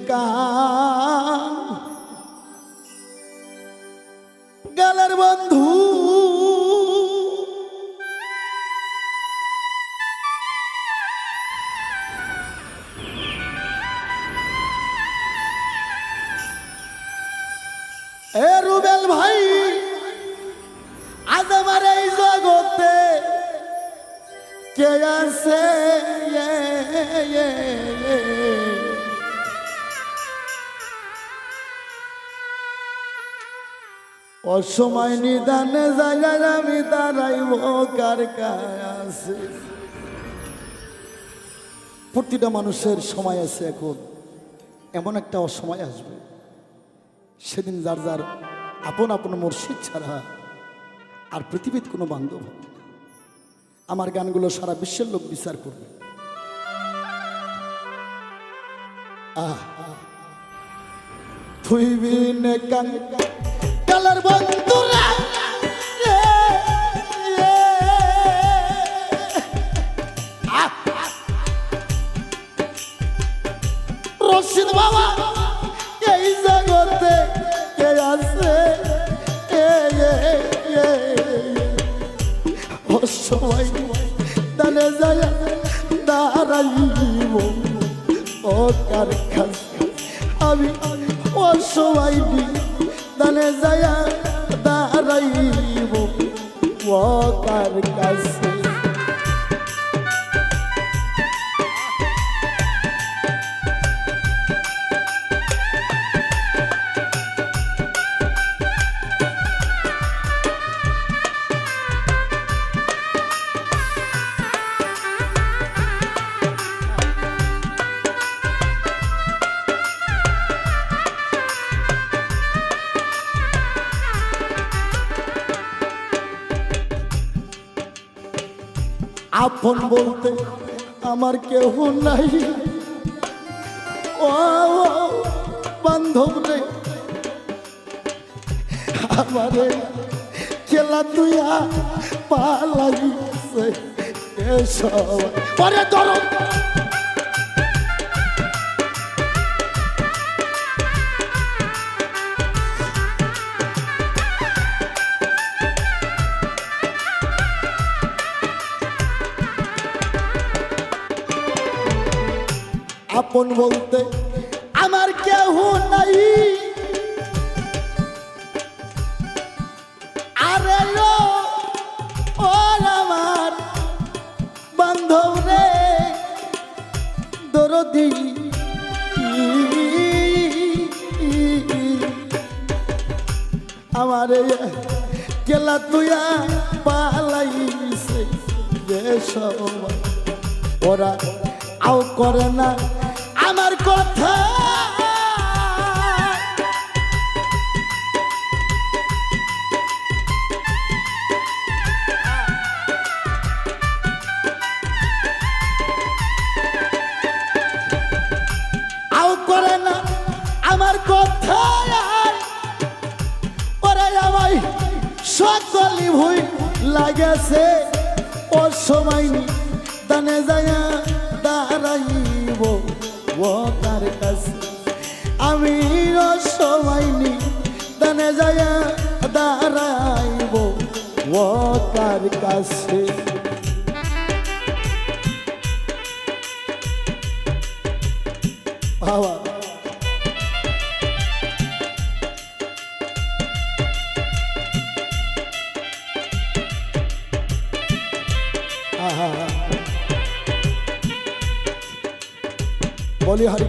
কান গালের বন্ধু এ রুবেল ভাই আজ আমার এই জগতে কে আছে অসময় নিদানে জায়গায় আমি দাঁড়াইব কার কাছে। প্রতিটা মানুষের সময় আছে, এখন এমন একটা অসময় আসবে সেদিন যার যার আপন আপন মুর্শিদ ছাড়া আর পৃথিবীর কোনো বান্ধব হবে না। আমার গানগুলো সারা বিশ্বের লোক বিচার করবে। তুই বিনে কালার বন্ধুরা রশিদ বাবা এই জগতে কে আছে সবাই দানে যায় দাঁড়াইব ও কার কাছে আমি অসবাই দানে যায় দাঁড়াইব ও কার কাছে। আপন বলতে আমার কেহ নাই, ও বান্ধব রে আমারে খেলা তুইয়া পালাইছে পরে ধরো আপন বলতে আমার কেহ নাই, আরে ও আমার বান্ধব রে দরদি আমারে গেলা তুইয়া পালাইছে যে সবাই ওরা আও করে না আমার কথা। আও করে না আমার কথা ওরে আমায় সকলি ভুই লাগেছে ও সময় দানে যায় দাঁড়াইব ও তার কাছে আমি সময় নি দানে যায় দাঁড়াইব ও তার কাছে। বাবা বলি হারি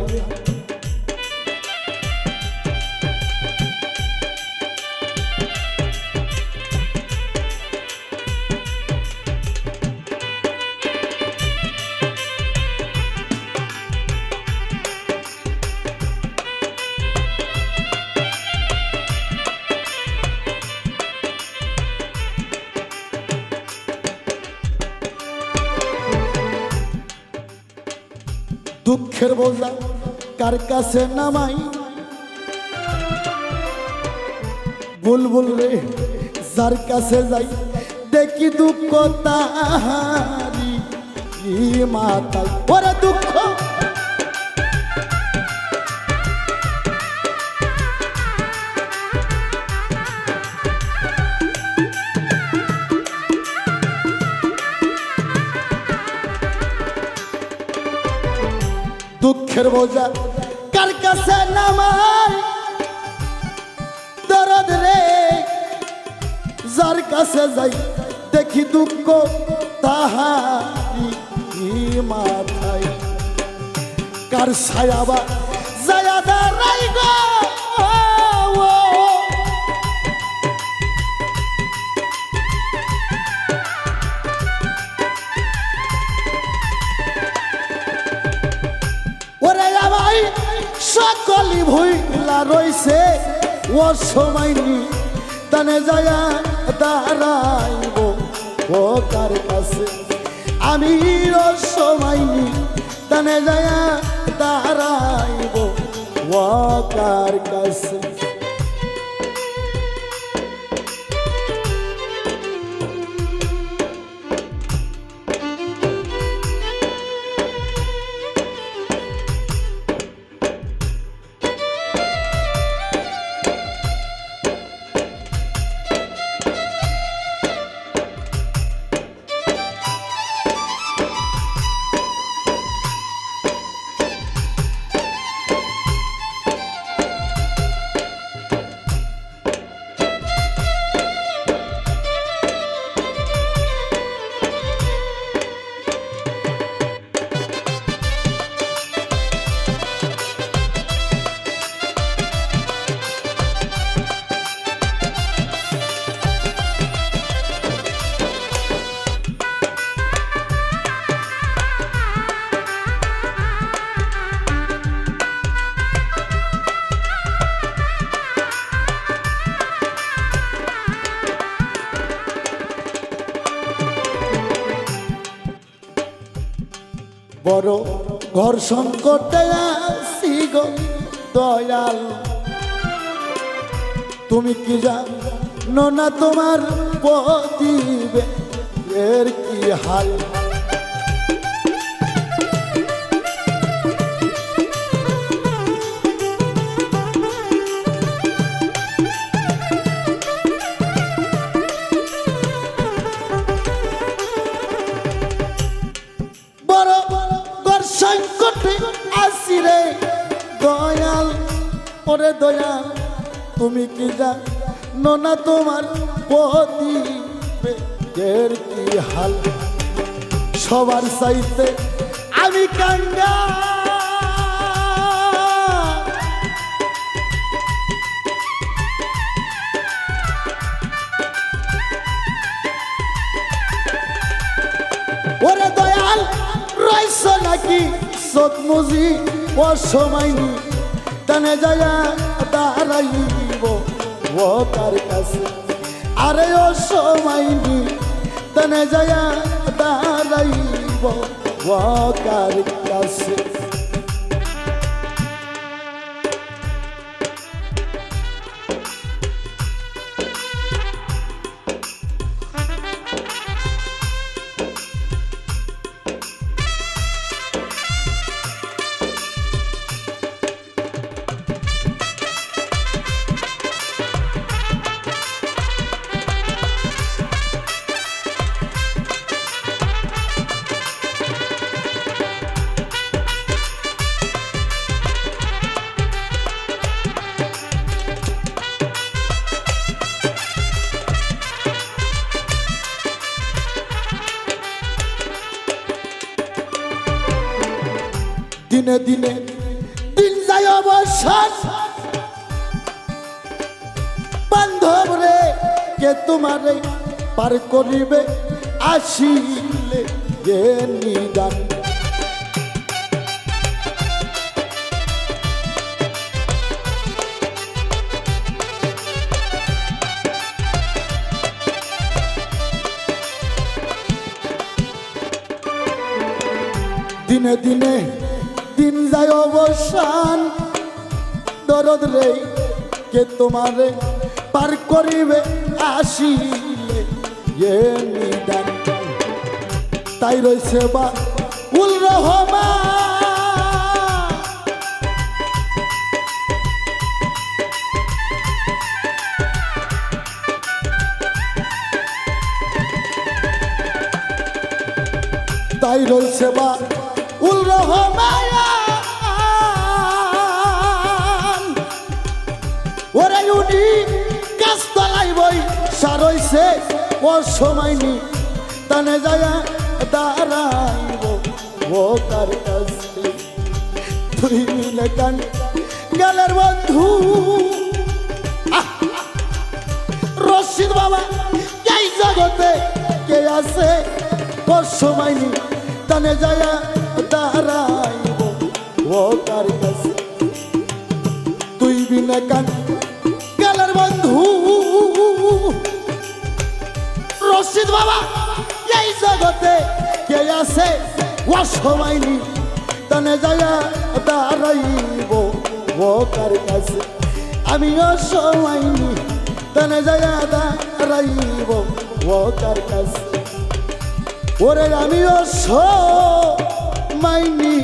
দুঃখের বোঝা কার কাছে নামাই বুলবুল রে যার কাছে যাই দেখি দুঃখ তাহারি মাতাই ওরে দুঃখ দুঃখের বোঝা কার কাছে নামাই দরদ রে যার কাছে যাই দেখি দুঃখ তাহারি মাথায় কার ছায়াবা যায়া দাঁড়াই গো ওরে আমায় সকলি ভুইলা রইছে ও সময় নি তানে যায়া দাঁড়াইব ও কার কাছে আমি ও সময় নি তানে যায়া দাঁড়াইব ও কার কাছে বড় ঘর সংকটে আছি গো দয়াল তুমি কি জানো না তোমার প্রতিবের কি হাল সংকটে আসি রে দয়াল ওরে দয়াল তুমি কি জানো না তোমার প্রতিবের কি হাল সবার চাইতে আমি কাঙ্গা ওরে দয়াল রইছ নাকি চোখ মুজি ও সময় নি টানে যায়া দাঁড়াইব ও কার কাছে আরে ও সময় নি টানে যায়া দাঁড়াইব ও কার কাছে দিনে দিনে দিন যায় অবসান বান্ধব রে কে তোমারে পার করিবে আসিলে গে নিদান দিনে দিনে দিন যায় অবসান দরদ রে কে তোমারে পার করিবে আসিলে এ নিদান তাই রইছে বা উল রহমান তাই রইছে বা উল রহমান ও সময়নি তানে যায় দাঁড়াইব ও কার কাছে তুই মিলে কান গেলের বন্ধু রশিদ বাবা এই জগতে কে আছে ও সময়নি তানে যায় দাঁড়াইব ও কার কাছে তুই বিনা কান গেলের বন্ধু রশিদ বাবা এই জগতে কে আছে ও সময়নি তানে যায় দাঁড়াইব ও কার কাছে আমি ও সময়নি তানে যায় দাঁড়াইব ও কার কাছে ওরে আমি ও সময়নি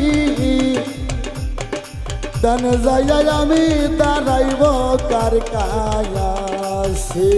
তানে যায় আমি দাঁড়াইব কার কাছে